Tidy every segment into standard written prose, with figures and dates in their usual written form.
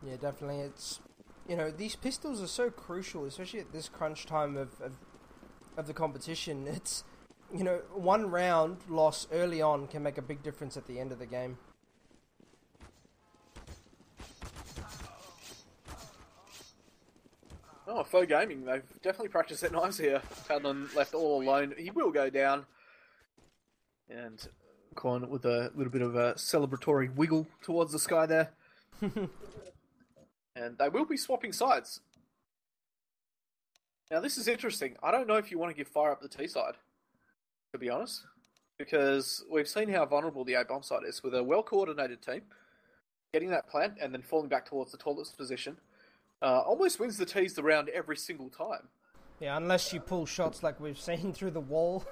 Yeah, definitely. It's, these pistols are so crucial, especially at this crunch time of the competition. It's, one round loss early on can make a big difference at the end of the game. Oh, Faux Gaming, they've definitely practiced their knives here. Padlin left all alone. He will go down. And Quan with a little bit of a celebratory wiggle towards the sky there. And they will be swapping sides. Now, this is interesting. I don't know if you want to give FireUP the T side, to be honest. Because we've seen how vulnerable the A-bomb side is with a well-coordinated team. Getting that plant and then falling back towards the tallest position. Almost wins the T's the round every single time. Yeah, unless you pull shots like we've seen through the wall.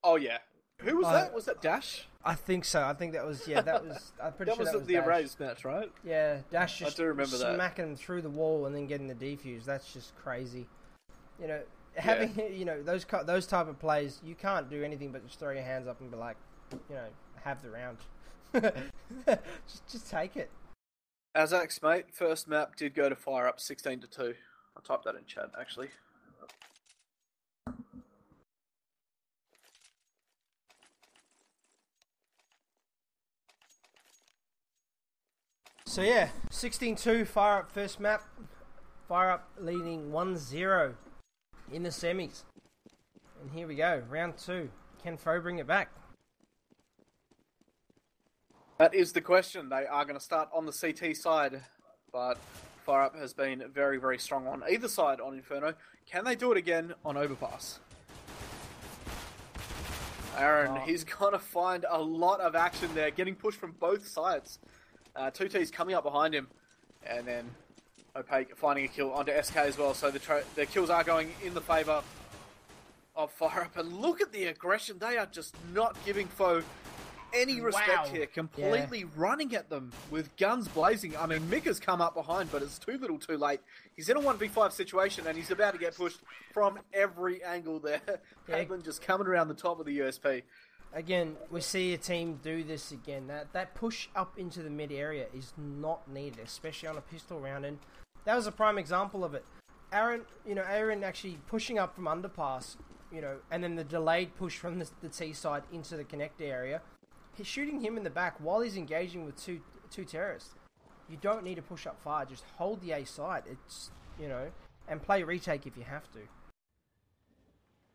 Oh, yeah. Who was that? Was that Dash? I think so. I think that was, I'm pretty sure that was the Dash. Erased match, right? Yeah, Dash just I do remember smacking them through the wall and then getting the defuse. That's just crazy. Having, those type of plays, you can't do anything but just throw your hands up and be like, have the round. just take it. Azak's mate, first map did go to FireUP 16-2. I'll type that in chat, actually. So yeah, 16-2, FireUP first map. FireUP leading 1-0 in the semis. And here we go, round 2. Can Faux bring it back? That is the question. They are going to start on the CT side, but FireUP has been very, very strong on either side on Inferno. Can they do it again on Overpass? Aaron, he's going to find a lot of action there, getting pushed from both sides. 2T's coming up behind him, and then Opaque finding a kill onto SK as well, so the kills are going in the favour of FireUP. And look at the aggression. They are just not giving Faux any respect here, completely running at them with guns blazing. I mean, Mika's come up behind, but it's too little too late. He's in a 1v5 situation, and he's about to get pushed from every angle there. Padlin just coming around the top of the USP. Again, we see a team do this again. That push up into the mid area is not needed, especially on a pistol round, and that was a prime example of it. Aaron actually pushing up from underpass, and then the delayed push from the T side into the connector area. He's shooting him in the back while he's engaging with two terrorists. You don't need to push up far. Just hold the A side. It's, and play retake if you have to.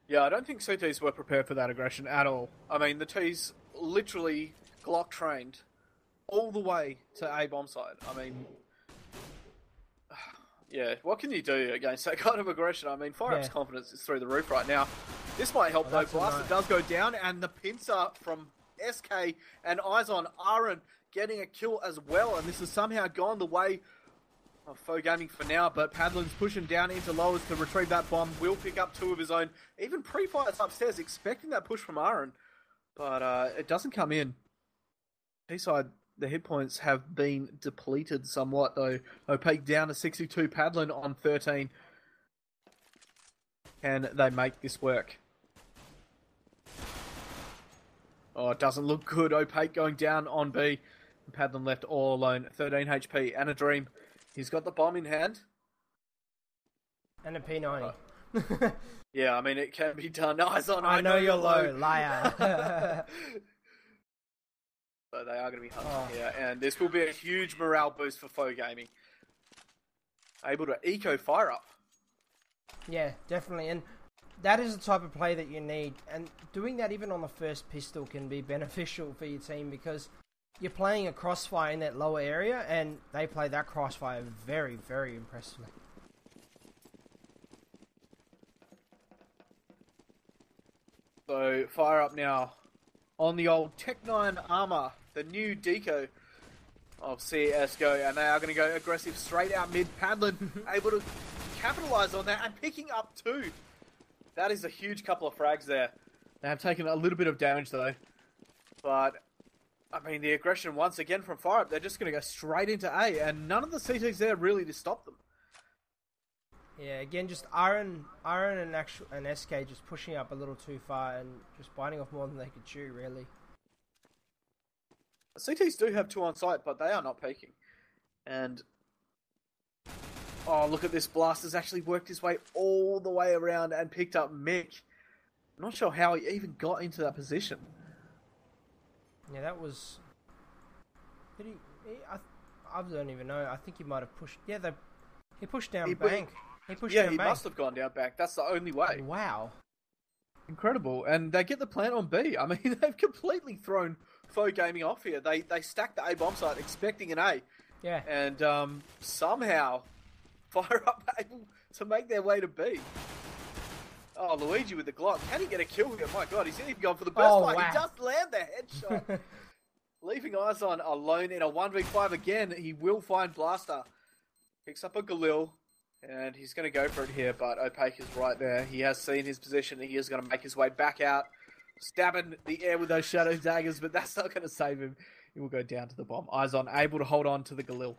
Yeah, I don't think CTs were prepared for that aggression at all. I mean, the T's literally Glock trained all the way to A-bomb side. I mean, yeah, what can you do against that kind of aggression? I mean, FireUP's confidence is through the roof right now. This might help though. Blaster does go down, and the pincer from SK and eyes on Aaron getting a kill as well, and this has somehow gone the way of Faux Gaming for now, but Padlin's pushing down into lowers to retrieve that bomb. Will pick up 2 of his own. Even pre-fires upstairs, expecting that push from Aaron, but it doesn't come in. T-side, the hit points have been depleted somewhat though. Opaque down to 62, Padlin on 13. Can they make this work? Oh, it doesn't look good. Opaque going down on B. Padlin left all alone. 13 HP and a dream. He's got the bomb in hand. And a P90. Yeah, I mean, it can be done. Eyes on. I know you're low, liar. So they are going to be hunting here. And this will be a huge morale boost for Faux Gaming. Able to eco FireUP. Yeah, definitely. And that is the type of play that you need. And doing that even on the first pistol can be beneficial for your team because you're playing a crossfire in that lower area, and they play that crossfire very, very impressively. So, FireUP now on the old Tech 9 armor, the new deco of CSGO, and they are going to go aggressive straight out mid. Padlin able to capitalize on that and picking up 2. That is a huge couple of frags there. They have taken a little bit of damage though, but I mean, the aggression once again from FireUP, they're just going to go straight into A, and none of the CTs there really to stop them. Yeah, again, just Aaron and SK just pushing up a little too far and just biting off more than they could chew, really. The CTs do have 2 on site, but they are not peeking. And Oh, look at this. Blaster's actually worked his way all the way around and picked up Mick. I'm not sure how he even got into that position. Yeah, that was... I don't even know. I think he might have pushed... Yeah, he pushed down bank. He pushed down bank. Must have gone down bank. That's the only way. Wow. Incredible. And they get the plant on B. I mean, they've completely thrown Faux Gaming off here. They stacked the A bomb site expecting an A. Yeah. And somehow FireUP able to make their way to B. Oh, Luigi with the Glock. Can he get a kill here? My God, he's even gone for the burst fight. Wow. He does land the headshot. Leaving Izon alone in a 1v5 again. He will find Blaster. Picks up a Galil. And he's going to go for it here, but Opaque is right there. He has seen his position. He is going to make his way back out. Stabbing the air with those shadow daggers, but that's not going to save him. He will go down to the bomb. Izon able to hold on to the Galil.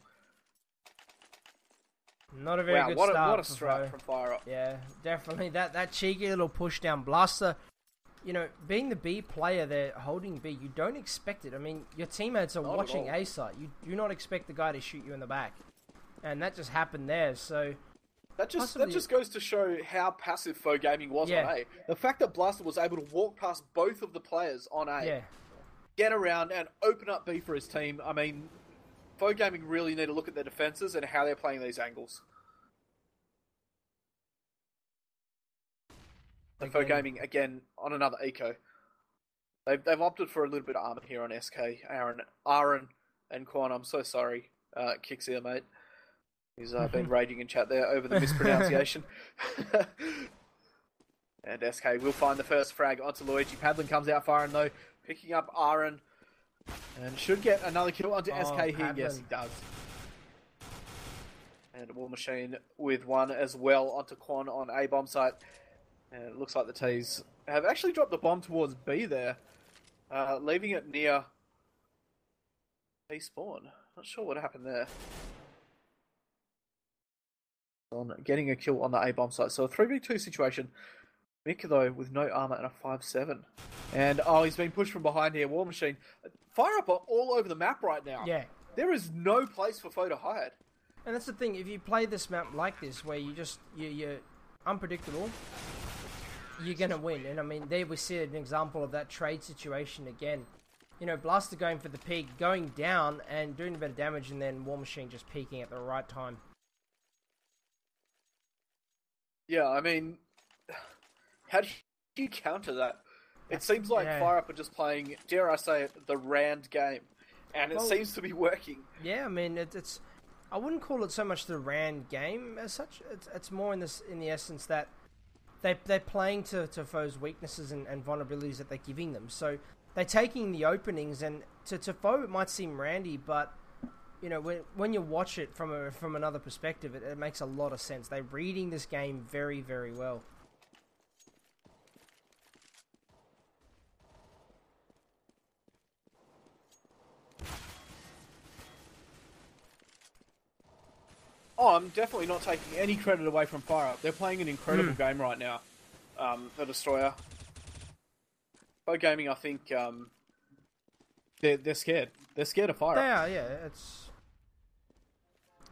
Not a very good start. What a strap from FireUP. Yeah, definitely. That cheeky little push down. Blaster, you know, being the B player there, holding B, you don't expect it. I mean, your teammates are watching A site. You do not expect the guy to shoot you in the back. And that just happened there, so... That just goes to show how passive Faux Gaming was on A. The fact that Blaster was able to walk past both of the players on A, get around and open up B for his team. I mean, Faux Gaming really need to look at their defenses and how they're playing these angles. And Faux Gaming, again, on another eco. They've opted for a little bit of armor here on SK. Aaron and Quan, I'm so sorry. Kicks here, mate. He's been raging in chat there over the mispronunciation. And SK will find the first frag onto Luigi. Padlin comes out firing though, picking up Aaron. And should get another kill onto SK here. Padlin. Yes, he does. And War Machine with one as well onto Quan on A bomb site. And it looks like the T's have actually dropped the bomb towards B there. Leaving it near B spawn. Not sure what happened there. On getting a kill on the A bomb site. So a 3v2 situation. Mick though with no armor and a 5-7. And he's been pushed from behind here. War Machine. FireUP are all over the map right now. Yeah. There is no place for Faux to hide. And that's the thing, if you play this map like this, where you're unpredictable, you're gonna win. And I mean, there we see an example of that trade situation again. You know, Blaster going for the pig, going down and doing a bit of damage, and then War Machine just peeking at the right time. Yeah, I mean, how do you counter that? It seems like FireUP are just playing, dare I say it, the Rand game. And it seems to be working. Yeah, I mean, it's I wouldn't call it so much the Rand game as such. It's more in the essence that they're playing to Foe's weaknesses and vulnerabilities that they're giving them. So they're taking the openings, and to Foe it might seem randy, but you know, when you watch it from another perspective, it makes a lot of sense. They're reading this game very, very well. Oh, I'm definitely not taking any credit away from FireUP. They're playing an incredible game right now. The Destroyer. Faux Gaming, I think, they're scared. They're scared of FireUP. They are, yeah.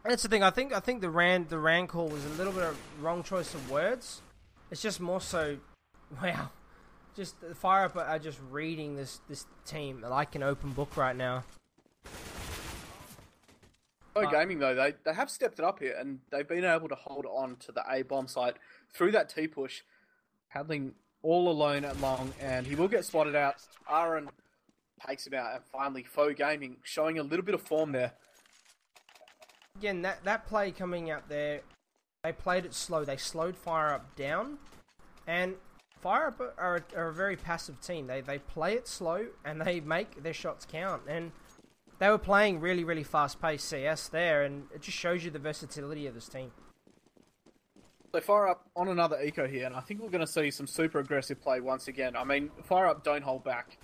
That's the thing. I think the Rand call was a little bit of wrong choice of words. It's just more so, wow. Just the FireUP are just reading this team like an open book right now. Faux Gaming though, they have stepped it up here, and they've been able to hold on to the A bomb site through that T push, handling all alone at long, and he will get spotted out. Aaron takes him out, and finally Faux Gaming showing a little bit of form there. Again, that play coming out there, they played it slow. They slowed FireUP down, and FireUP are a very passive team. They play it slow, and they make their shots count. And they were playing really, really fast-paced CS there, and it just shows you the versatility of this team. So FireUP on another eco here, and I think we're going to see some super aggressive play once again. I mean, FireUP don't hold back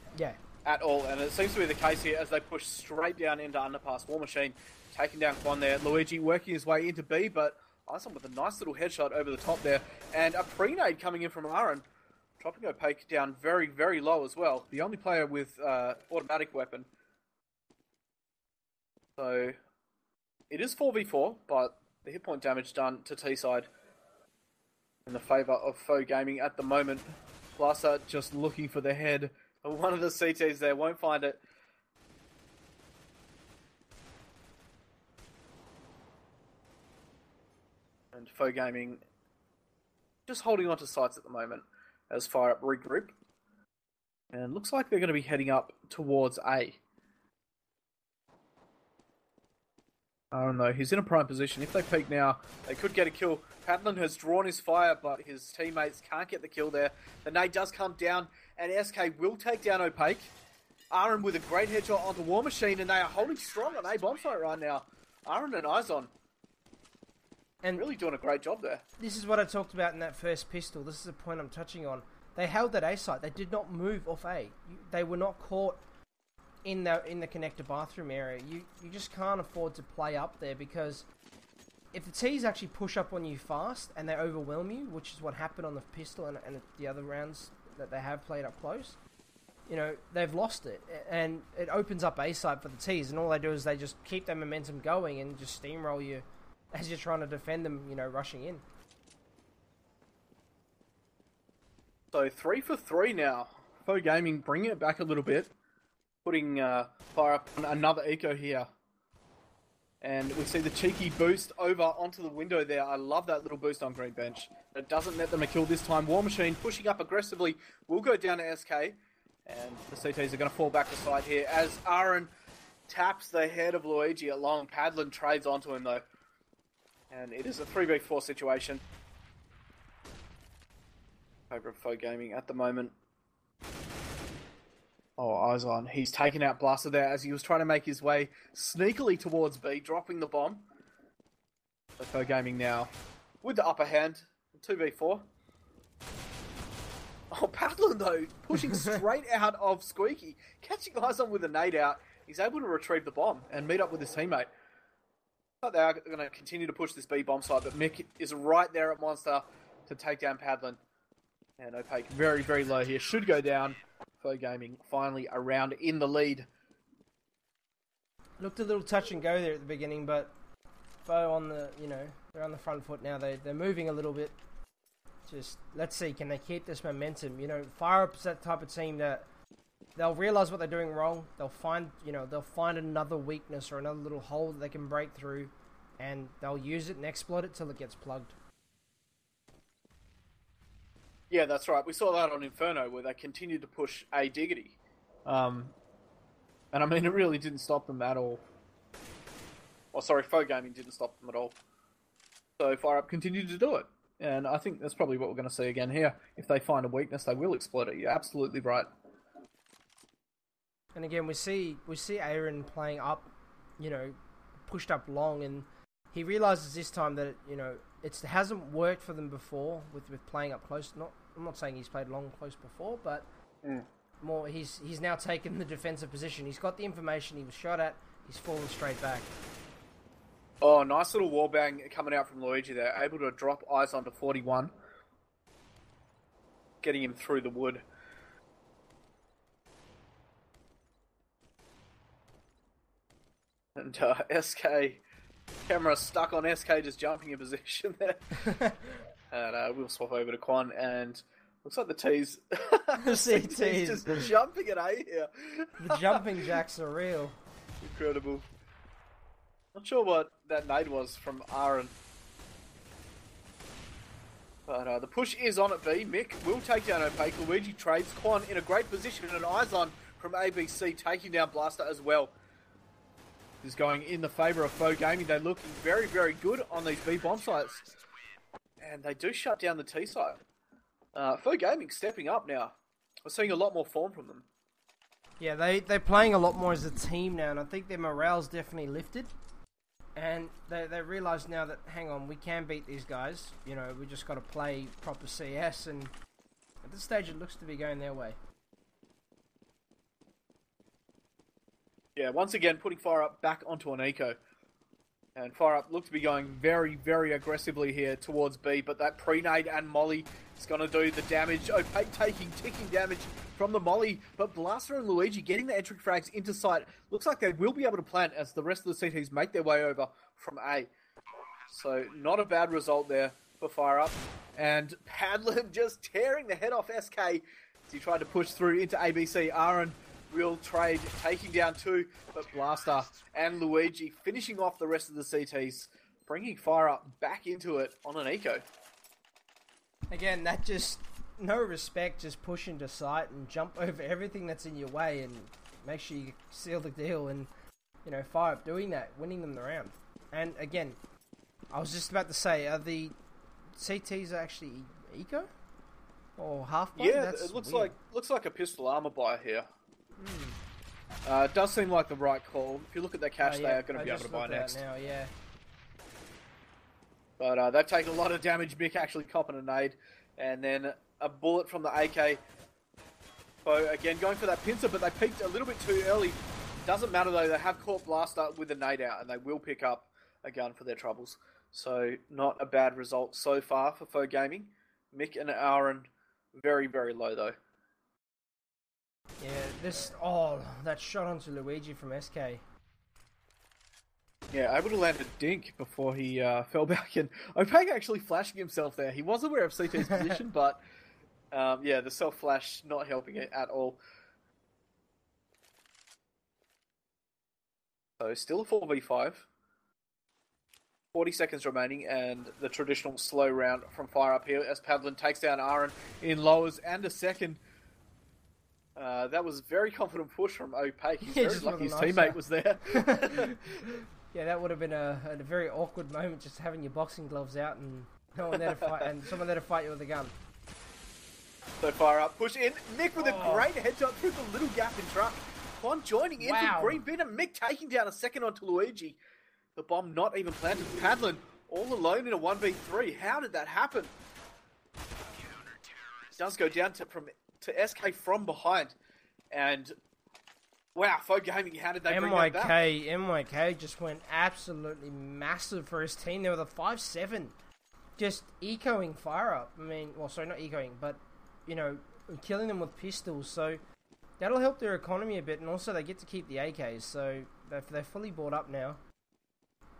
at all, and it seems to be the case here as they push straight down into underpass. War Machine taking down Quan there. Luigi working his way into B, but Ison with a nice little headshot over the top there, and a pre-nade coming in from Aaron, dropping Opaque down very, very low as well. The only player with automatic weapon. So it is 4v4, but the hit point damage done to T-side in the favour of Faux Gaming at the moment. Blaster just looking for the head of one of the CTs there, won't find it. And Faux Gaming just holding on to sites at the moment as FireUP regroup. And looks like they're going to be heading up towards A. I don't know, he's in a prime position. If they peek now, they could get a kill. Padlin has drawn his fire, but his teammates can't get the kill there. The nade does come down, and SK will take down Opaque. Aaron with a great headshot onto War Machine, and they are holding strong on A bomb site right now. Aaron and Izon. And really doing a great job there. This is what I talked about in that first pistol. This is a point I'm touching on. They held that A site. They did not move off A. They were not caught in the connector bathroom area. You just can't afford to play up there, because if the T's actually push up on you fast and they overwhelm you, which is what happened on the pistol and the other rounds that they have played up close, you know, they've lost it. And it opens up A site for the T's, and all they do is they just keep their momentum going and just steamroll you as you're trying to defend them, you know, rushing in. So 3 for 3 now. Faux Gaming bringing it back a little bit. Putting FireUP on another eco here. And we see the cheeky boost over onto the window there. I love that little boost on Green Bench. It doesn't net them a kill this time. War Machine pushing up aggressively. Will go down to SK. And the CTs are going to fall back to side here as Aaron taps the head of Luigi along. Padlin trades onto him though. And it is a 3v4 situation. Over at Faux Gaming at the moment. Oh, eyes on. He's taken out Blaster there as he was trying to make his way sneakily towards B, dropping the bomb. So Faux Gaming now with the upper hand. 2v4. Oh, Padlin though, pushing straight out of Squeaky. Catching eyes on with a nade out. He's able to retrieve the bomb and meet up with his teammate. But they are going to continue to push this B bomb site, but Mick is right there at Monster to take down Padlin. And Opaque very, very low here. Should go down. Faux Gaming finally around in the lead. Looked a little touch and go there at the beginning, but Faux on the, you know, they're on the front foot now. They're moving a little bit. Just, let's see, can they keep this momentum? You know, FireUp's that type of team that they'll realize what they're doing wrong. They'll find, you know, they'll find another weakness or another little hole that they can break through, and they'll use it and exploit it till it gets plugged. Yeah, that's right. We saw that on Inferno where they continued to push A Diggity. And I mean, it really didn't stop them at all. Oh, sorry, Faux Gaming didn't stop them at all. So FireUp continued to do it. And I think that's probably what we're going to see again here. If they find a weakness, they will exploit it. You're absolutely right. And again, we see Aaron playing up, you know, pushed up long, and he realizes this time that, you know, it hasn't worked for them before with playing up close. I'm not saying he's played long close before, but more he's now taken the defensive position. He's got the information. He was shot at. He's fallen straight back. Oh, nice little wallbang coming out from Luigi there. Able to drop eyes onto 41. Getting him through the wood. And SK, camera stuck on SK just jumping in position there. And we'll swap over to Quan, and looks like the T's. CT's just jumping at A here. The jumping jacks are real. Incredible. Not sure what that nade was from Aaron. But the push is on at B. Mick will take down Opaque. Luigi trades. Quan in a great position, and eyes on from ABC taking down Blaster as well. This is going in the favour of Faux Gaming. They're looking very, very good on these B bomb sites. And they do shut down the T site. Faux Gaming stepping up now. We're seeing a lot more form from them. Yeah, they're playing a lot more as a team now, and I think their morale's definitely lifted. And they realise now that, hang on, we can beat these guys. You know, we just got to play proper CS, and at this stage it looks to be going their way. Yeah, once again, putting FireUp back onto an eco. And FireUp look to be going very, very aggressively here towards B, but that pre-nade and molly is going to do the damage. Opaque ticking damage from the molly, but Blaster and Luigi getting the entry frags into sight. Looks like they will be able to plant as the rest of the CTs make their way over from A. So not a bad result there for FireUp. And Padlin just tearing the head off SK as he tried to push through into ABC. Aaron, real trade, taking down 2, but Blaster and Luigi finishing off the rest of the CTs, bringing FireUp back into it on an eco. Again, that just, no respect, just push into sight and jump over everything that's in your way and make sure you seal the deal. And, you know, FireUp doing that, winning them the round. And again, I was just about to say, are the CTs actually eco? Or half buy? Yeah, That's it looks weird. like a pistol armor buy here. It does seem like the right call. If you look at their cash, they are going to be able to buy next. Now, yeah. But they've taken a lot of damage. Mick actually copping a nade. And then a bullet from the AK. So again, going for that pincer, but they peaked a little bit too early. Doesn't matter though, they have caught Blaster with a nade out, and they will pick up a gun for their troubles. So not a bad result so far for Faux Gaming. Mick and Aaron, very, very low though. Yeah, that shot onto Luigi from SK. Yeah, able to land a dink before he fell back. And Opaque actually flashing himself there. He was aware of CT's position, but yeah, the self-flash not helping it at all. So still a 4v5. 40 seconds remaining, and the traditional slow round from FireUp here as Padlin takes down Aaron in lowers and a second. That was a very confident push from Opaque. He's very lucky his teammate was there. Yeah, that would have been a very awkward moment, just having your boxing gloves out and no one there to fight, and someone there to fight you with a gun. So FireUp push in. Mick with a great headshot through the little gap in truck. Quan joining in from green bin, and Mick taking down a second onto Luigi. The bomb not even planted. Padlin all alone in a 1v3. How did that happen? Does go down to SK from behind. And wow, Faux Gaming, how did they bring that back? MYK just went absolutely massive for his team. They were the 5-7. Just ecoing FireUp. I mean, well, sorry, not ecoing, but, you know, killing them with pistols. So that'll help their economy a bit. And also they get to keep the AKs. So they're fully bought up now.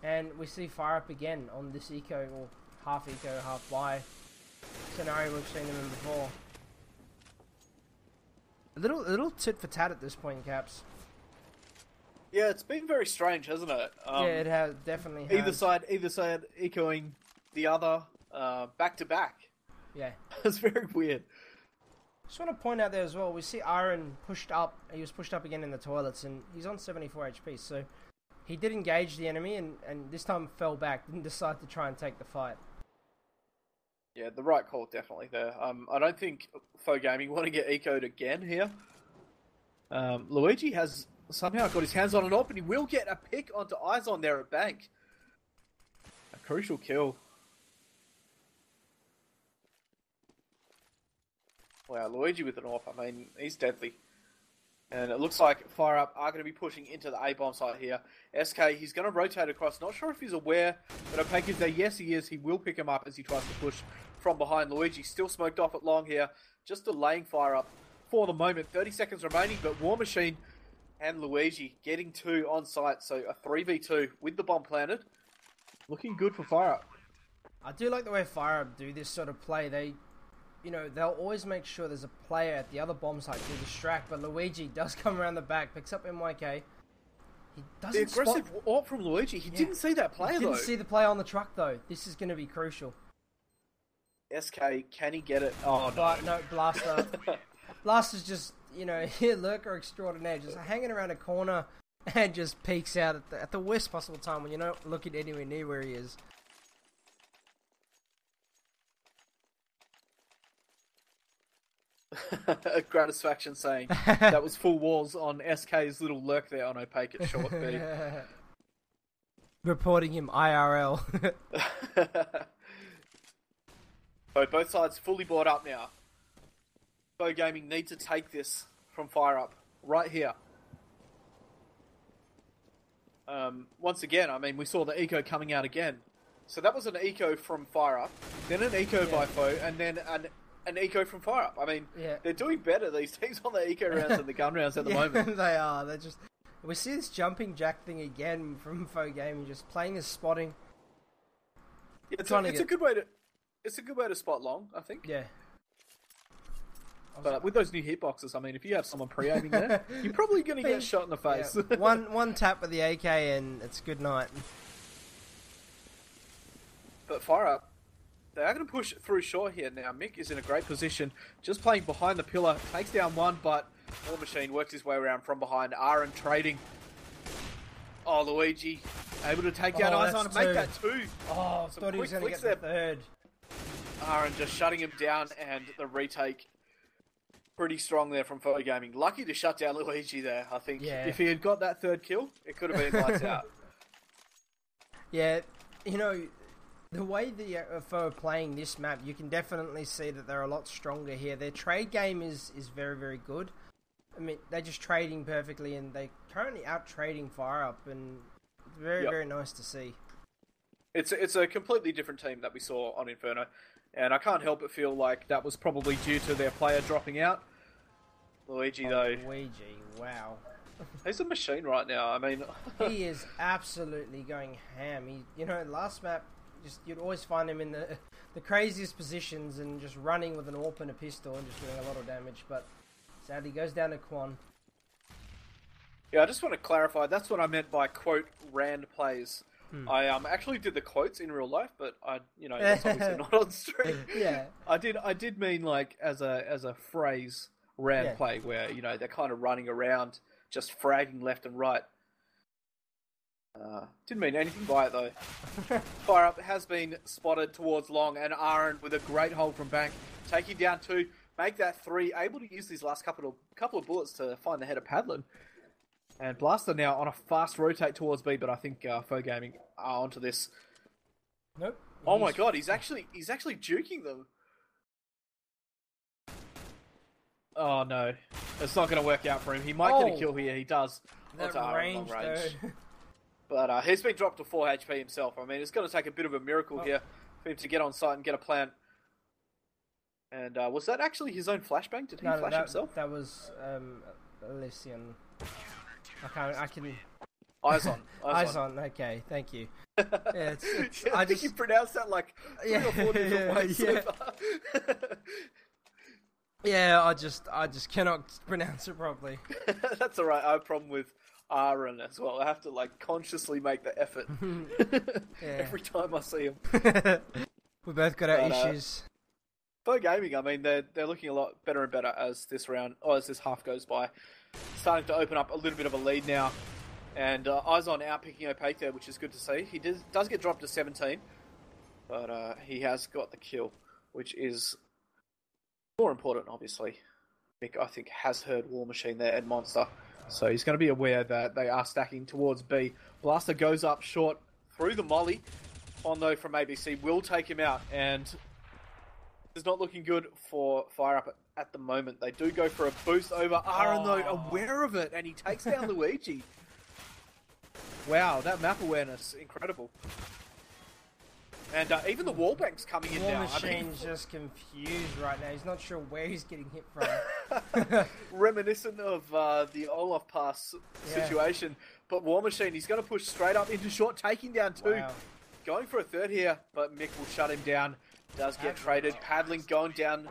And we see FireUp again on this eco, or half eco, half buy scenario we've seen them in before. A little tit for tat at this point, Caps. Yeah, it's been very strange, hasn't it? Yeah, it has, definitely has. Either side echoing the other, back to back. Yeah. It's very weird. Just want to point out there as well, we see Aaron pushed up, he was pushed up again in the toilets, and he's on 74 HP, so he did engage the enemy, and this time fell back, didn't decide to try and take the fight. Yeah, the right call definitely there. I don't think Faux Gaming want to get ecoed again here. Luigi has somehow got his hands on an op, and he will get a pick onto Izon there at Bank. A crucial kill. Wow, Luigi with an op. I mean, he's deadly. And it looks like FireUp are going to be pushing into the A-bomb site here. SK, he's going to rotate across. Not sure if he's aware that Opaque is there. Yes, he is. He will pick him up as he tries to push from behind. Luigi still smoked off at long here. Just delaying FireUp for the moment. 30 seconds remaining, but War Machine and Luigi getting 2 on site. So a 3v2 with the bomb planted. Looking good for FireUp. I do like the way FireUp do this sort of play. They'll always make sure there's a player at the other bomb site to distract, but Luigi does come around the back, picks up MYK. He doesn't the aggressive AWP from Luigi. He didn't see that player, though. Didn't see the player on the truck, though. This is going to be crucial. SK, can he get it? Oh, but no, Blaster. Blaster's just, lurker extraordinaire, just hanging around a corner and just peeks out at the worst possible time when you're not looking anywhere near where he is. A Gratisfaction saying that was full walls on SK's little lurk there on Opaque at short B. Reporting him IRL. So both sides fully bought up now. Faux Gaming need to take this from FireUp right here. Once again, I mean, we saw the eco coming out again. So that was an eco from FireUp, then an eco by Faux, and then an eco from FireUp. I mean, they're doing better, these teams, on the eco rounds than the gun rounds at the moment. They are. They're just... We see this jumping jack thing again from Faux Gaming, just playing this spotting. It's a good way to spot long, I think. Yeah. But with those new hitboxes, I mean, if you have someone pre-aiming there, you're probably going to get shot in the face. Yeah. One tap with the AK and it's good night. But FireUP, they are going to push through short here now. Mick is in a great position, just playing behind the pillar, takes down one, but War Machine works his way around from behind. Aaron trading. Oh, Luigi able to take down Izon and make that two. Oh, I thought he was going to get the third. Aaron just shutting him down, and the retake pretty strong there from Photo Gaming. Lucky to shut down Luigi there, I think. Yeah. If he had got that third kill, it could have been lights out. Yeah, you know, the way the Faux are playing this map, you can definitely see that they're a lot stronger here. Their trade game is very, very good. I mean, they're just trading perfectly, and they're currently out-trading FireUP, and it's very, very nice to see. It's a completely different team that we saw on Inferno, and I can't help but feel like that was probably due to their player dropping out. Luigi, though. Luigi, wow. He's a machine right now. I mean... he is absolutely going ham. Last map, you'd always find him in the craziest positions and just running with an AWP and a pistol and just doing a lot of damage, but sadly goes down to Quan. Yeah, I just want to clarify, that's what I meant by, quote, rand plays. I actually did the quotes in real life, but that's obviously not on stream. Yeah. I did mean like as a phrase, rand play, where, they're kind of running around, just fragging left and right. Didn't mean anything by it though. FireUP has been spotted towards long, and Aaron with a great hold from Bank, taking down two, make that three, able to use these last couple of bullets to find the head of Padlin. And Blaster now on a fast rotate towards B, but I think Faux Gaming are onto this. Nope. Oh my god, he's actually juking them. Oh no, it's not going to work out for him. He might get a kill here. He does. That range, though. But he's been dropped to 4 HP himself. I mean, it's going to take a bit of a miracle here for him to get on site and get a plant. And was that actually his own flashbang? Did he flash himself? That was Elysian. I can... Eyes on. Okay, thank you. Yeah, I think you pronounced that like 3 or 4 different ways. Yeah, I just cannot pronounce it properly. That's alright. I have a problem with Aaron as well. I have to consciously make the effort every time I see him. We both got our issues. Faux Gaming, I mean, they're looking a lot better and better as this half goes by. Starting to open up a little bit of a lead now. And Izon out picking Opaque there, which is good to see. He does get dropped to 17, but he has got the kill, which is more important, obviously. Mick, I think, has heard War Machine there and Monster, so he's going to be aware that they are stacking towards B. Blaster goes up short through the molly. Fondo from ABC will take him out, and it's not looking good for FireUP at the moment. They do go for a boost over Aaron, though, aware of it, and he takes down Luigi. Wow, that map awareness, incredible. And even the wallbank's coming in now. War Machine's just confused right now. He's not sure where he's getting hit from. Reminiscent of the Olaf pass situation. But War Machine, he's going to push straight up into short, taking down two. Wow. Going for a third here, but Mick will shut him down. Does get traded. Paddling going down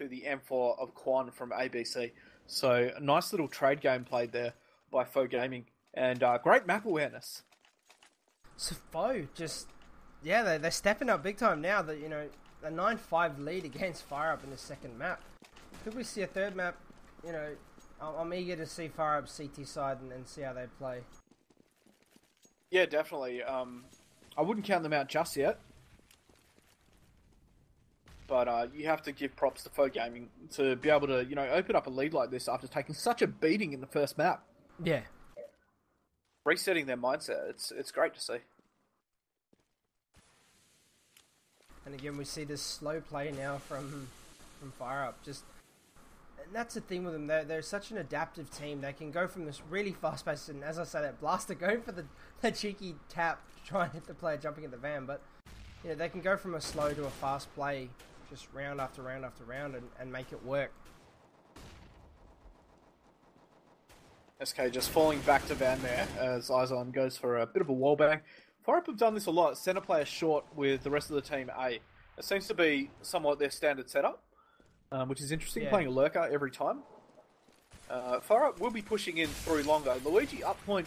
to the M4 of Quan from ABC. So, a nice little trade game played there by Faux Gaming. And great map awareness. So Faux just... Yeah, they're stepping up big time now. That a 9-5 lead against FireUP in the second map. Could we see a third map? I'm eager to see FireUP CT side and see how they play. Yeah, definitely. I wouldn't count them out just yet. But you have to give props to Faux Gaming to be able to, open up a lead like this after taking such a beating in the first map. Yeah. Resetting their mindset. It's great to see. And again, we see this slow play now from FireUP. And that's the thing with them. They're such an adaptive team. They can go from this really fast pace, and as I say, that Blaster going for the cheeky tap, trying to hit the player jumping at the van. But they can go from a slow to a fast play, just round after round after round, and make it work. SK just falling back to van there as Izon goes for a bit of a wallbang. FireUp have done this a lot. Center player short with the rest of the team A. It seems to be somewhat their standard setup, which is interesting, playing a lurker every time. FireUp will be pushing in through longer. Luigi up point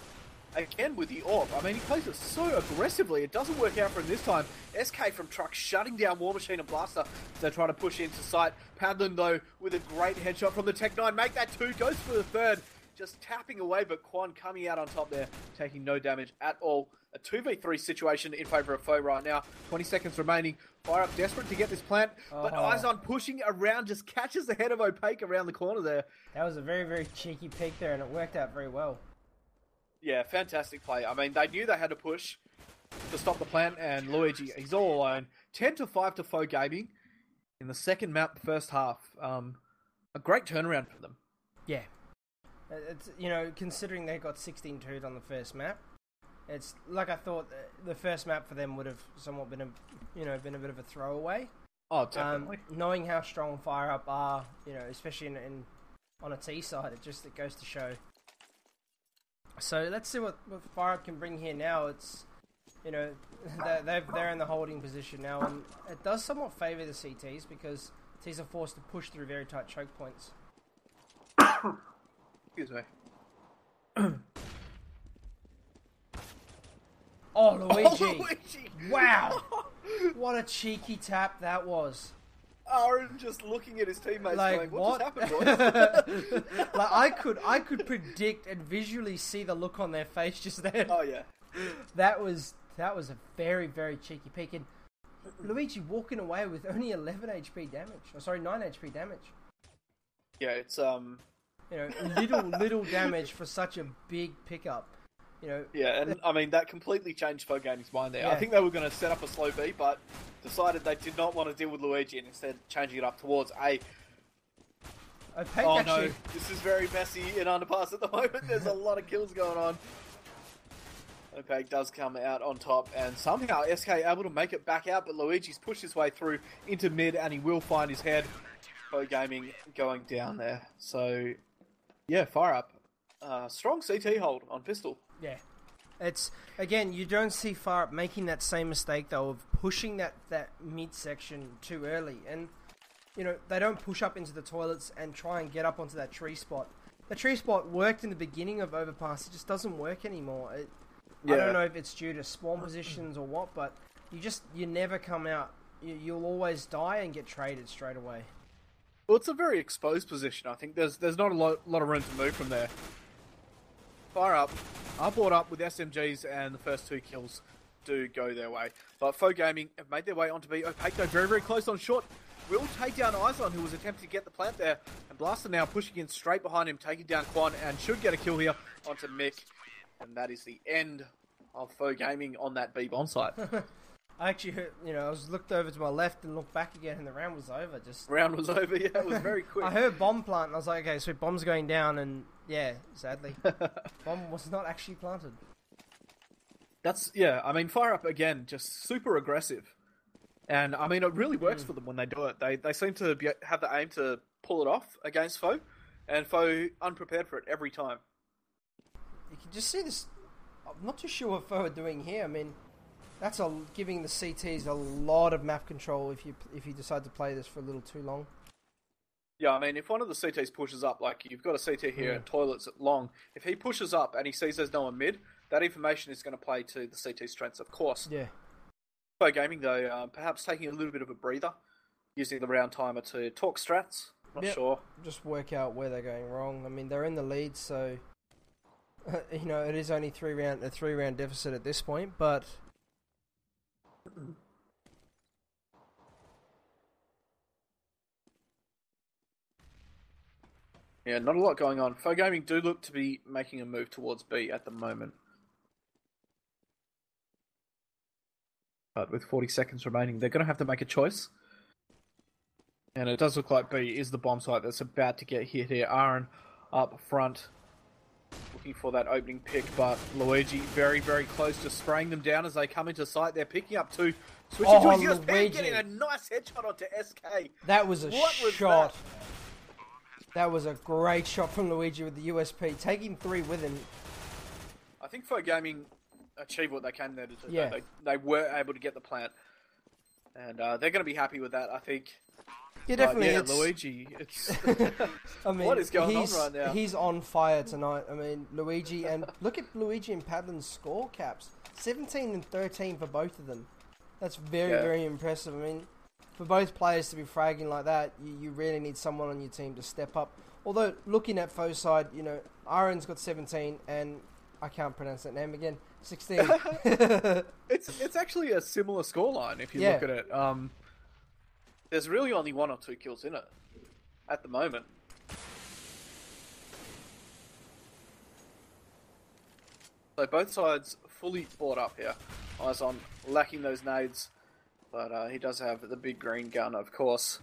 again with the AWP. I mean, he plays it so aggressively. It doesn't work out for him this time. SK from Truck shutting down War Machine and Blaster as they try to push into sight. Padlin, though, with a great headshot from the Tech 9. Make that two. Goes for the third. Just tapping away, but Quan coming out on top there, taking no damage at all. A 2v3 situation in favour of Foe right now. 20 seconds remaining. FireUp desperate to get this plant, but Izon pushing around, just catches the head of Opaque around the corner there. That was a very, very cheeky peek there, and it worked out very well. Yeah, fantastic play. I mean, they knew they had to push to stop the plant, and Luigi, he's all alone. 10-5 to Foe Gaming in the second map, first half. A great turnaround for them. Yeah. It's, considering they got 16-2'd on the first map, it's like I thought the first map for them would have somewhat been a bit of a throwaway. Oh, definitely. Knowing how strong FireUp are, especially on a T side, it goes to show. So let's see what FireUp can bring here now. It's, they're in the holding position now, and it does somewhat favour the CTs because Ts are forced to push through very tight choke points. Excuse me. Oh, Luigi! Wow! What a cheeky tap that was. Aaron just looking at his teammates going, what just happened, boys? I could predict and visually see the look on their face just then. Oh, yeah. That was a very, very cheeky peek. And Luigi walking away with only 11 HP damage. Oh, sorry, 9 HP damage. Yeah, it's, little damage for such a big pickup. Yeah, and I mean, that completely changed Foe Gaming's mind there. Yeah. I think they were going to set up a slow B, but decided they did not want to deal with Luigi and instead changing it up towards A. Opaque no, this is very messy in Underpass at the moment. There's a lot of kills going on. Opaque does come out on top, and somehow SK able to make it back out, but Luigi's pushed his way through into mid, and he will find his head. Foe Gaming going down there. So, yeah, FireUp. Strong CT hold on pistol. Yeah. It's, again, you don't see FireUp making that same mistake, though, of pushing that midsection too early. And, they don't push up into the toilets and try and get up onto that tree spot. The tree spot worked in the beginning of Overpass. It just doesn't work anymore. I don't know if it's due to spawn positions or what, but you never come out. You'll always die and get traded straight away. Well, it's a very exposed position. I think there's not a lot of room to move from there. FireUp are brought up with SMGs, and the first 2 kills do go their way. But Foe Gaming have made their way onto B. Opaque, though, very, very close on short. Will take down Izon, who was attempting to get the plant there. And Blaster now pushing in straight behind him, taking down Quan, and should get a kill here onto Mick. And that is the end of Foe Gaming on that B bomb site. I actually heard, I was looked over to my left and looked back again, and the round was over. Round was over, yeah, it was very quick. I heard bomb plant, and I was like, okay, so bomb's going down, and yeah, sadly, bomb was not actually planted. I mean, FireUp, again, just super aggressive. And, I mean, it really works for them when they do it. They seem to have the aim to pull it off against Foe, and Foe unprepared for it every time. You can just see this. I'm not too sure what Foe are doing here. I mean, that's giving the CTs a lot of map control if you decide to play this for a little too long. Yeah, I mean, if one of the CTs pushes up, like you've got a CT here at toilets at long, if he pushes up and he sees there's no one mid, that information is going to play to the CT strengths, of course. Yeah. Foe Gaming, though, perhaps taking a little bit of a breather, using the round timer to talk strats. Not sure. Just work out where they're going wrong. I mean, they're in the lead, so it is only a 3-round deficit at this point, but yeah, not a lot going on. Foe Gaming do look to be making a move towards B at the moment. But with 40 seconds remaining, they're going to have to make a choice. And it does look like B is the bomb site that's about to get hit here. Aaron up front, looking for that opening pick, but Luigi very, very close to spraying them down as they come into sight. They're picking up 2. Switching to his USP, getting a nice headshot onto SK. That was a shot. That was a great shot from Luigi with the USP, taking 3 with him. I think Foe Gaming achieve what they came there to do. Yeah. They were able to get the plant. And they're going to be happy with that, I think. Yeah, definitely. Luigi. It's I mean, what is going on right now? He's on fire tonight. I mean, Luigi, and look at Luigi and Padlin's score caps. 17 and 13 for both of them. That's very impressive. I mean, for both players to be fragging like that, you really need someone on your team to step up. Although, looking at Faux side, Aaron's got 17, and I can't pronounce that name again, 16. It's actually a similar scoreline if you look at it. There's really only 1 or 2 kills in it at the moment. So both sides fully bought up here. Eyes on lacking those nades, but he does have the big green gun, of course.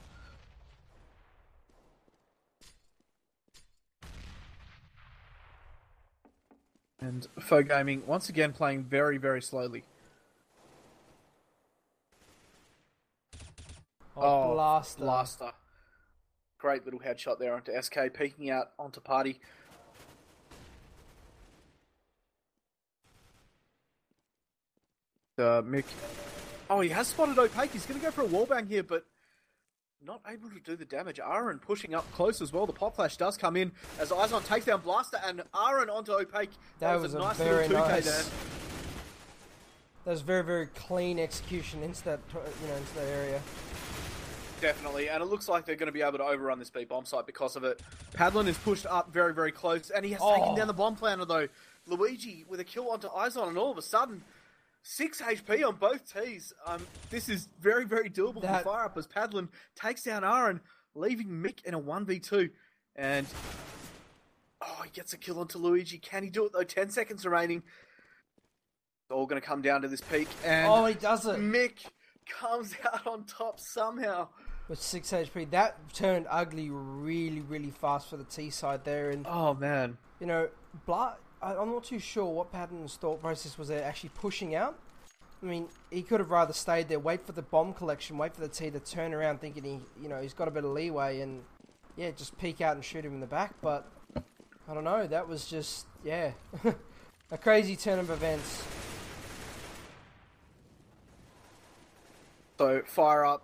And Faux Gaming once again playing very, very slowly. Blaster. Great little headshot there onto SK, peeking out onto Party. Mick. Oh, he has spotted Opaque. He's going to go for a wallbang here, but not able to do the damage. Aaron pushing up close as well. The pop flash does come in as Izon takes down Blaster and Aaron onto Opaque. That was a nice little 2K nice. there. That was very, very clean execution into that, into that area. Definitely, and it looks like they're going to be able to overrun this B bomb site because of it. Padlin is pushed up very, very close, and he has taken down the bomb planter though. Luigi with a kill onto Izon, and all of a sudden, 6 HP on both Ts. This is very, very doable for FireUP as Padlin takes down Aaron, leaving Mick in a 1v2. And, he gets a kill onto Luigi. Can he do it though? 10 seconds remaining. It's all going to come down to this peak. And he does it. Mick comes out on top somehow. With 6 HP. That turned ugly really, really fast for the T side there. And oh, man. I'm not too sure what Padlin's thought process was there, actually pushing out. I mean, he could have rather stayed there, wait for the bomb collection, wait for the T to turn around thinking he's got a bit of leeway and, just peek out and shoot him in the back. But, I don't know, that was just, a crazy turn of events. So, FireUP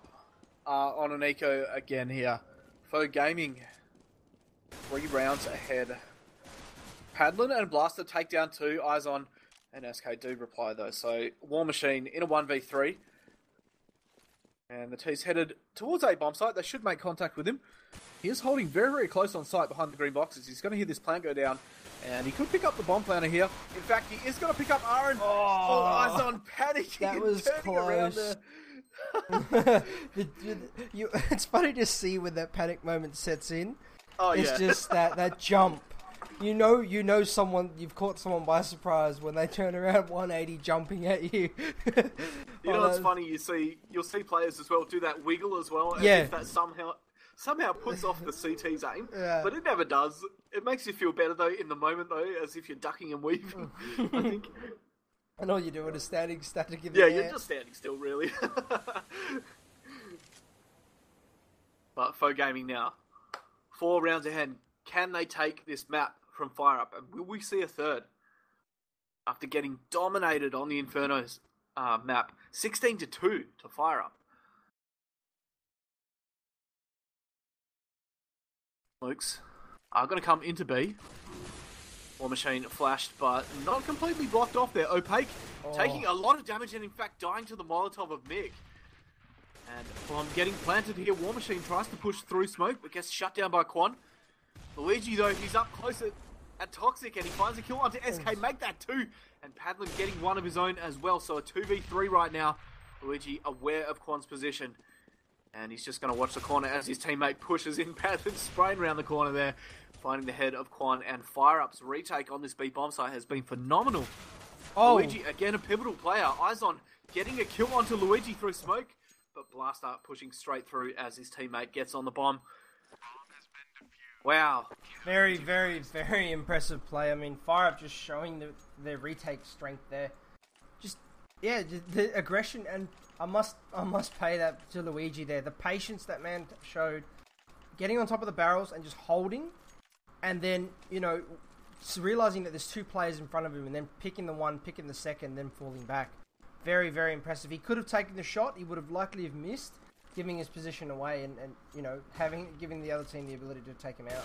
on an eco again here. Faux Gaming, 3 rounds ahead. Padlin and Blaster take down 2. Eyes on, and SK do reply though. So War Machine in a 1v3. And the T's headed towards a bomb site. They should make contact with him. He is holding very, very close on site behind the green boxes. He's going to hear this plant go down. And he could pick up the bomb planter here. In fact, he is going to pick up Aaron. Eyes on panicking. That was close. It's funny to see when that panic moment sets in. It's just that jump. You know someone, you've caught someone by surprise when they turn around 180 jumping at you. You know what's funny? You'll see players as well do that wiggle as well, as if that somehow puts off the CT's aim, but it never does. It makes you feel better though in the moment though, as if you're ducking and weaving. I think. And all you're doing is standing static in the air. you're just standing still, really. But Faux Gaming now, 4 rounds ahead. Can they take this map from FireUP? And will we see a third? After getting dominated on the Inferno's map, 16-2 to FireUP. Luke's are going to come into B. War Machine flashed, but not completely blocked off there. Opaque taking a lot of damage and in fact dying to the Molotov of Mick. And from getting planted here, War Machine tries to push through smoke, but gets shut down by Quan. Luigi, though, he's up close at Toxic, and he finds a kill onto SK, make that 2. And Padlin getting one of his own as well, so a 2v3 right now. Luigi aware of Quan's position. And he's just going to watch the corner as his teammate pushes in. Padlin spraying around the corner there, finding the head of Quan. And FireUP's retake on this B bomb site has been phenomenal. Luigi, again, a pivotal player. Eyes on getting a kill onto Luigi through smoke. But Blaster pushing straight through as his teammate gets on the bomb. Wow. Very, very, very impressive play. I mean, FireUP just showing their retake strength there. Just the aggression, and I must pay that to Luigi there. The patience that man showed, getting on top of the barrels and just holding, and then, realizing that there's two players in front of him and then picking the one, picking the second, then falling back. Very, very impressive. He could have taken the shot. He would have likely have missed, giving his position away and you know, giving the other team the ability to take him out.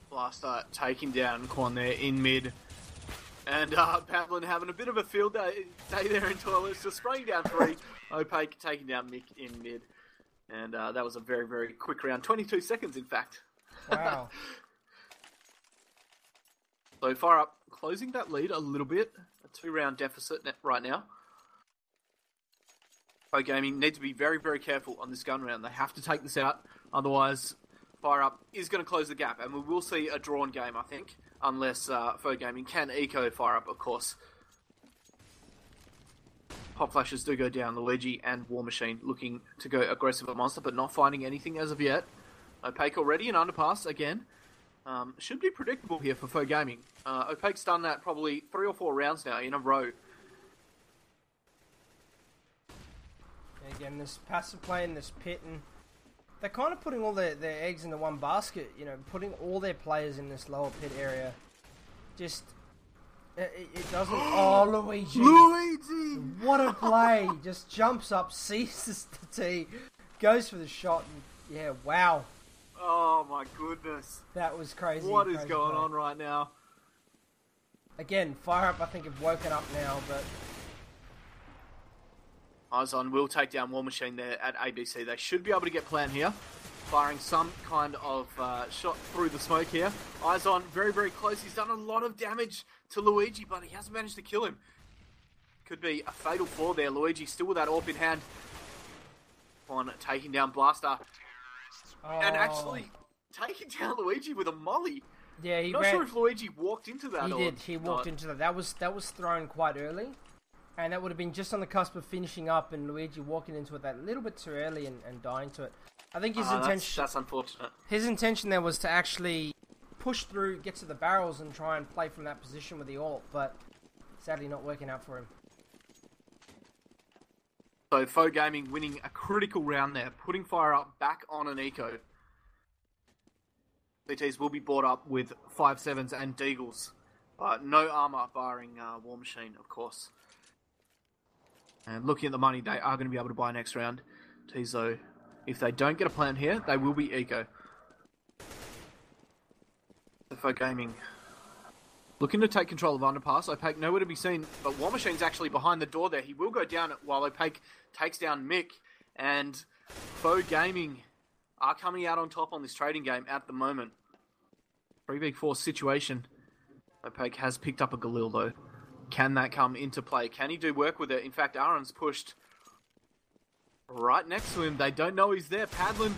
Blaster taking down Quan there in mid. And Pavlin having a bit of a field day there in toilets, just spraying down 3. Opaque taking down Mick in mid. And that was a very, very quick round. 22 seconds, in fact. Wow. So FireUP closing that lead a little bit. A 2-round deficit right now. Pro Gaming need to be very, very careful on this gun round. They have to take this out. Otherwise, FireUP is going to close the gap. And we will see a drawn game, I think. Unless Pro Gaming can eco FireUP, of course. Pop flashes do go down. Luigi and War Machine looking to go aggressive at Monster, but not finding anything as of yet. Opaque already an underpass again. Should be predictable here for Faux Gaming. Opaque's done that probably 3 or 4 rounds now in a row. Again, this passive play in this pit, and they're kind of putting all their eggs into one basket, you know, putting all their players in this lower pit area. Just, it doesn't... Oh, Luigi! Luigi! What a play! Just jumps up, seizes the tee, goes for the shot, and yeah, wow. Oh my goodness. That was crazy. What is going on right now? Again, FireUP I think have woken up now, but... Izon will take down War Machine there at ABC. They should be able to get plan here. Firing some kind of shot through the smoke here. Izon very, very close. He's done a lot of damage to Luigi, but he hasn't managed to kill him. Could be a fatal flaw there. Luigi still with that AWP in hand. On taking down Blaster. Oh. And actually taking down Luigi with a molly. Yeah, he Not sure if Luigi walked into that. He did. He walked into that. That was thrown quite early. And that would have been just on the cusp of finishing up, and Luigi walking into it that little bit too early and dying to it. I think his intention... That's unfortunate. His intention there was to actually push through, get to the barrels, and try and play from that position with the ult, but sadly not working out for him. So Faux Gaming winning a critical round there, putting FireUP back on an eco. CTs will be brought up with 5.7s and Deagles. No armor barring War Machine, of course. And looking at the money, they are going to be able to buy next round. Tizo, if they don't get a plan here, they will be eco. So Faux Gaming looking to take control of Underpass. Opaque nowhere to be seen, but War Machine's actually behind the door there. He will go down while Opaque takes down Mick. And Faux Gaming are coming out on top on this trading game at the moment. 3v4 situation. Opaque has picked up a Galil though. Can that come into play? Can he do work with it? In fact, Aaron's pushed right next to him. They don't know he's there. Padlin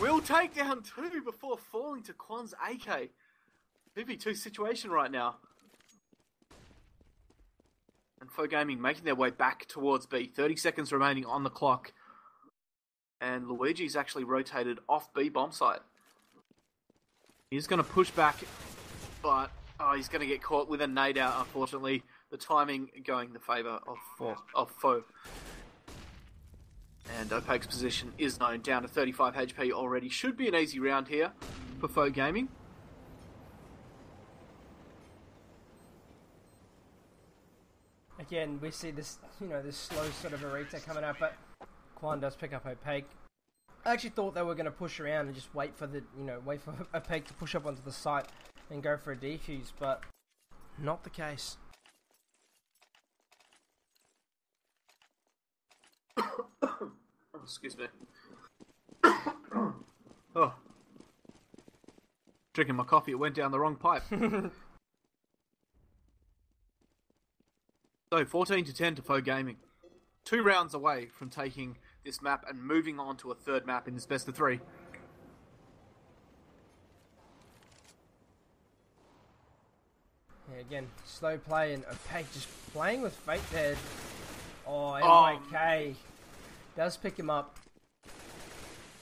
will take down 2 before falling to Quan's AK. 2v2 situation right now. And Faux Gaming making their way back towards B. 30 seconds remaining on the clock. And Luigi's actually rotated off B bomb site. He's going to push back, but he's going to get caught with a nade out, unfortunately. The timing going in the favour of Faux. And Opaque's position is known, down to 35 HP already. Should be an easy round here for Faux Gaming. Again, we see this, this slow sort of Arita coming up, but Quan does pick up Opaque. I actually thought they were going to push around and just wait for Opaque to push up onto the site and go for a defuse, but not the case. Excuse me. Oh. Drinking my coffee, it went down the wrong pipe. So, 14-10 to Faux Gaming. 2 rounds away from taking this map and moving on to a third map in this best of 3. Yeah, again, slow play and Opaque just playing with fate there. Oh, MYK does pick him up.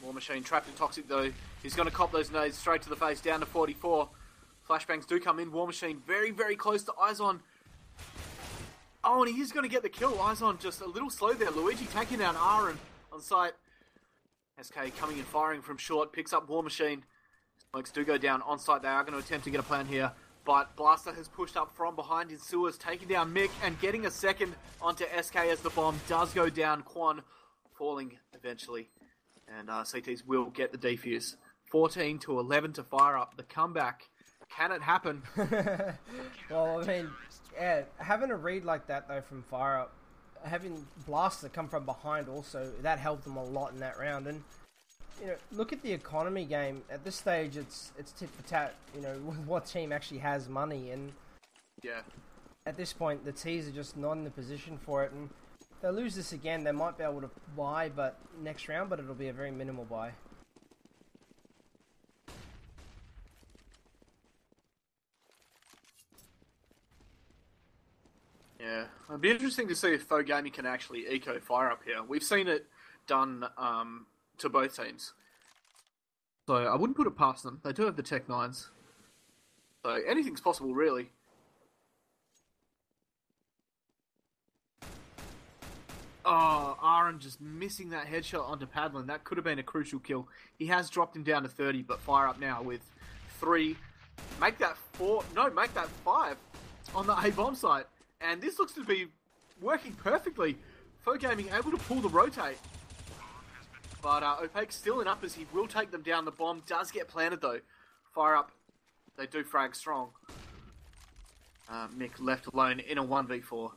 War Machine trapped in Toxic though. He's going to cop those nades straight to the face, down to 44. Flashbangs do come in. War Machine very, very close to Izon. Oh, and he is going to get the kill. Izon just a little slow there. Luigi taking down Aaron on site. SK coming and firing from short. Picks up War Machine. Smokes do go down on site. They are going to attempt to get a plan here. But Blaster has pushed up from behind in sewers, taking down Mick and getting a second onto SK as the bomb does go down. Quan falling eventually. And CTs will get the defuse. 14-11 to FireUP. The comeback. Can it happen? Well, I mean, yeah, having a read like that, though, from FireUP, having Blaster come from behind also, that helped them a lot in that round. And, you know, look at the economy game. At this stage, it's tit for tat, you know, with what team actually has money. And yeah, at this point, the T's are just not in the position for it. And if they lose this again, they might be able to buy next round, but it'll be a very minimal buy. Yeah, it'd be interesting to see if Faux Gaming can actually eco FireUP here. We've seen it done to both teams. So I wouldn't put it past them. They do have the Tech 9s. So anything's possible, really. Oh, Aaron just missing that headshot onto Padlin. That could have been a crucial kill. He has dropped him down to 30, but FireUP now with 3. Make that 4. No, make that 5 on the A-bomb site. And this looks to be working perfectly. Faux Gaming able to pull the rotate. But Opaque's still in up as he will take them down. The bomb does get planted though. FireUP, they do frag strong. Mick left alone in a 1v4.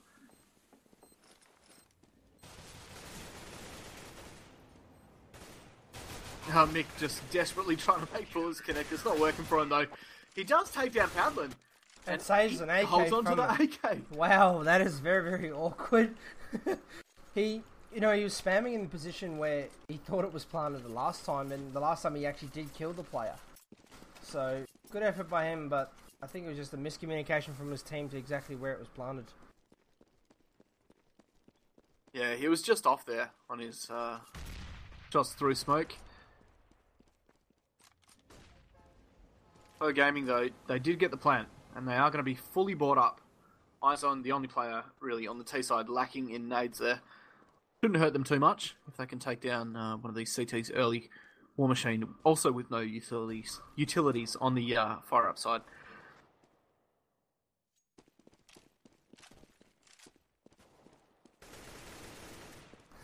Mick just desperately trying to make bullets connect. It's not working for him though. He does take down Padlin. And saves an AK holds on to the AK. Wow, that is very, very awkward. He was spamming in the position where he thought it was planted the last time, and the last time he actually did kill the player. So, good effort by him, but I think it was just a miscommunication from his team to exactly where it was planted. Yeah, he was just off there on his shots through smoke. Faux Gaming, though, they did get the plant. And they are going to be fully bought up. Eyes on the only player, really, on the T side, lacking in nades there. Shouldn't hurt them too much if they can take down one of these CTs early. War Machine, also with no utilities on the FireUP side.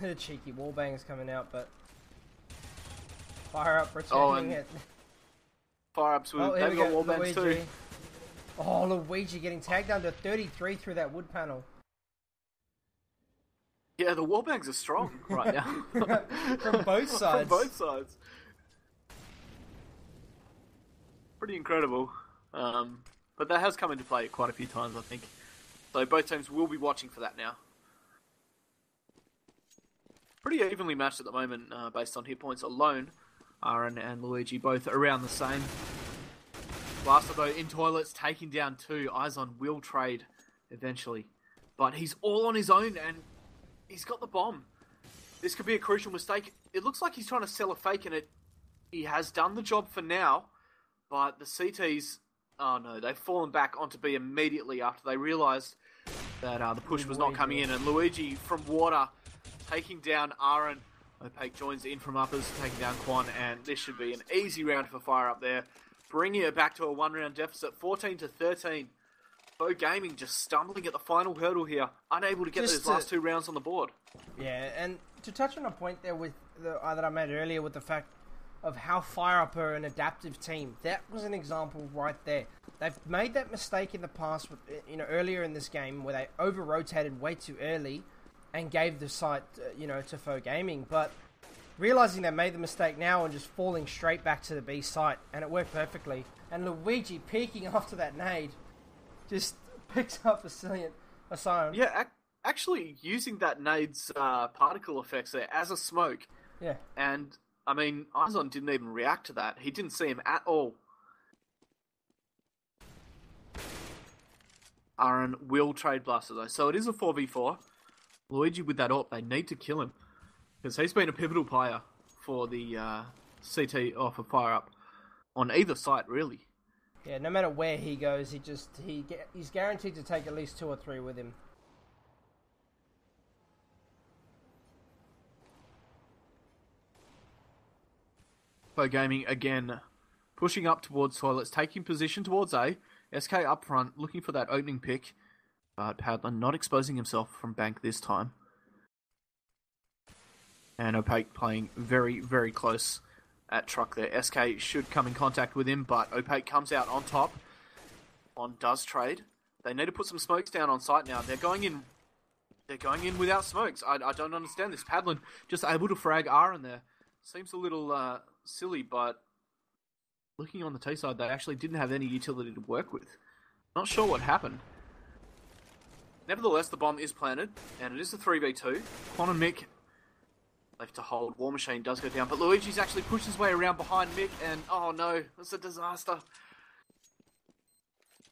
The cheeky wallbang's coming out, but FireUP returning it. FireUp's with they've got wallbangs too. Oh, Luigi getting tagged down to 33 through that wood panel. Yeah, the wallbangs are strong right now. From both sides. From both sides. Pretty incredible. But that has come into play quite a few times, I think. So both teams will be watching for that now. Pretty evenly matched at the moment, based on hit points alone. Aaron and Luigi both around the same. Blaster, though, in toilets, taking down 2. Eyes on will trade eventually. But he's all on his own, and he's got the bomb. This could be a crucial mistake. It looks like he's trying to sell a fake, and he has done the job for now. But the CTs, oh no, they've fallen back onto B immediately after they realised that the push was not coming in. And Luigi from water taking down Aaron. Opaque joins in from uppers, taking down Quan, and this should be an easy round for FireUP there. Bringing it back to a 1-round deficit, 14-13. Faux Gaming just stumbling at the final hurdle here, unable to get those last 2 rounds on the board. Yeah, and to touch on a point there with that I made earlier with the fact of how FireUP are an adaptive team, that was an example right there. They've made that mistake in the past, earlier in this game where they over-rotated way too early and gave the site, to Faux Gaming, but realizing they made the mistake now and just falling straight back to the B site, and it worked perfectly. And Luigi peeking after that nade just picks up a siren. Yeah, actually using that nade's particle effects there as a smoke. Yeah. And, I mean, Izon didn't even react to that. He didn't see him at all. Aaron will trade Blaster, though. So it is a 4v4. Luigi with that AWP, they need to kill him. Because he's been a pivotal player for the CT, or for FireUP, on either site, really. Yeah, no matter where he goes, he's guaranteed to take at least 2 or 3 with him. Faux Gaming, again, pushing up towards Toilets, taking position towards A. SK up front, looking for that opening pick. But Padlin not exposing himself from bank this time. And Opaque playing very, very close at truck there. SK should come in contact with him, but Opaque comes out on top. On does trade. They need to put some smokes down on site now. They're going in without smokes. I don't understand this. Padlin just able to frag R in there. Seems a little silly, but looking on the T side, they actually didn't have any utility to work with. Not sure what happened. Nevertheless, the bomb is planted, and it is a 3v2. Quan and Mick left to hold. War Machine does go down, but Luigi's actually pushed his way around behind Mick, and oh no, it's a disaster.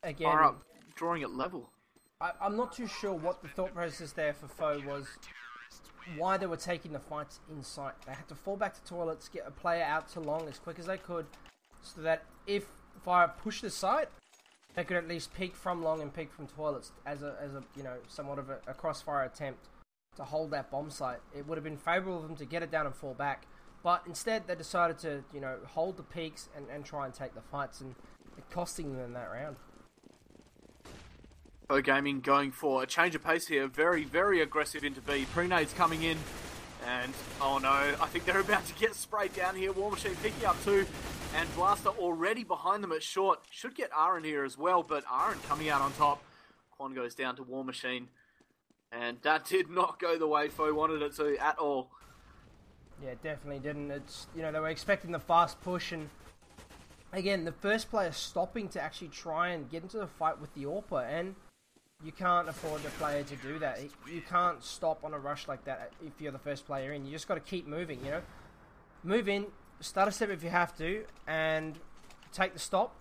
Again, FireUP drawing it level. I'm not too sure what the thought process there for Faux was, why they were taking the fights in sight. They had to fall back to Toilets, get a player out to long as quick as they could, so that if FireUP pushed the site, they could at least peek from long and peek from Toilets as a somewhat of a crossfire attempt to hold that bomb site. It would have been favourable of them to get it down and fall back, but instead they decided to hold the peaks and try and take the fights, and it costing them that round. Faux Gaming going for a change of pace here. Very, very aggressive into B. Prenades coming in. And, oh no, I think they're about to get sprayed down here. War Machine picking up two. And Blaster already behind them at short. Should get Aaron here as well, but Aaron coming out on top. Quan goes down to War Machine. And that did not go the way Faux wanted it to at all. Yeah, definitely didn't. It's they were expecting the fast push, and again, the first player stopping to actually try and get into the fight with the AWPer, and you can't afford the player to do that. You can't stop on a rush like that if you're the first player in. You just got to keep moving, Move in, start a step if you have to, and take the stop,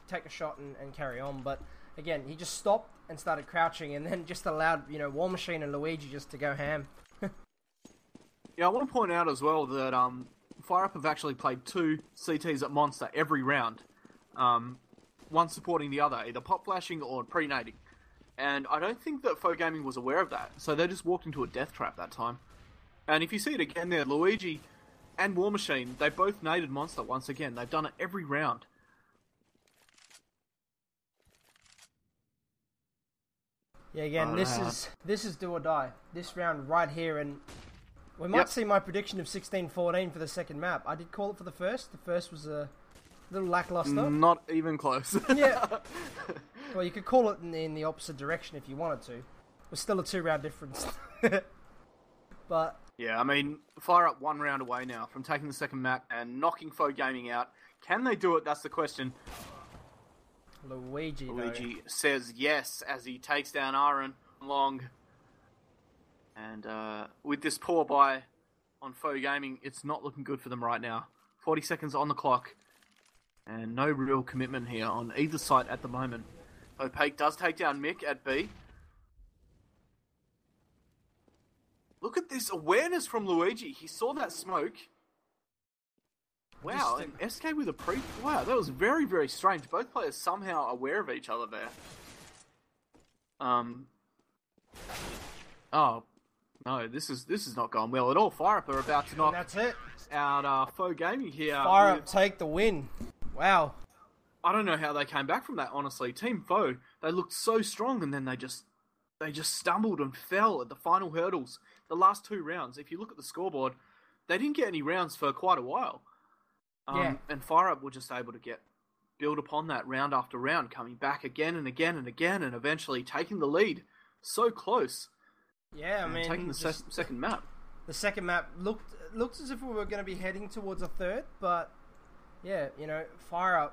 take a shot and carry on. But again, he just stopped and started crouching, and then just allowed, War Machine and Luigi just to go ham. Yeah, I want to point out as well that FireUP have actually played two CTs at Monster every round. One supporting the other, either pop flashing or pre-nading. And I don't think that Faux Gaming was aware of that. So they just walked into a death trap that time. And if you see it again there, Luigi and War Machine, they both naded Monster once again. They've done it every round. Yeah, again, this is do or die. This round right here, and we might see my prediction of 16-14 for the second map. I did call it for the first. The first was a little lackluster. Not even close. Yeah. Well, you could call it in the opposite direction if you wanted to. It was still a 2-round difference. But yeah, I mean, FireUP 1 round away now from taking the second map and knocking Faux Gaming out. Can they do it? That's the question. Luigi says yes as he takes down Aaron long. And with this poor buy on Faux Gaming, it's not looking good for them right now. 40 seconds on the clock. And no real commitment here on either side at the moment. Opaque does take down Mick at B. Look at this awareness from Luigi. He saw that smoke. Wow, and SK with a pre... Wow, that was very, very strange. Both players somehow aware of each other there. Oh, no, this is not going well at all. FireUP are about to knock out Faux Gaming here. FireUP take the win. Wow. I don't know how they came back from that, honestly. Team Faux, they looked so strong, and then they just stumbled and fell at the final hurdles. The last 2 rounds, if you look at the scoreboard, they didn't get any rounds for quite a while. And FireUP were just able to build upon that round after round, coming back again and again and again, and eventually taking the lead so close. Yeah, I mean, taking the second map. The second map looked as if we were going to be heading towards a third, but yeah, FireUP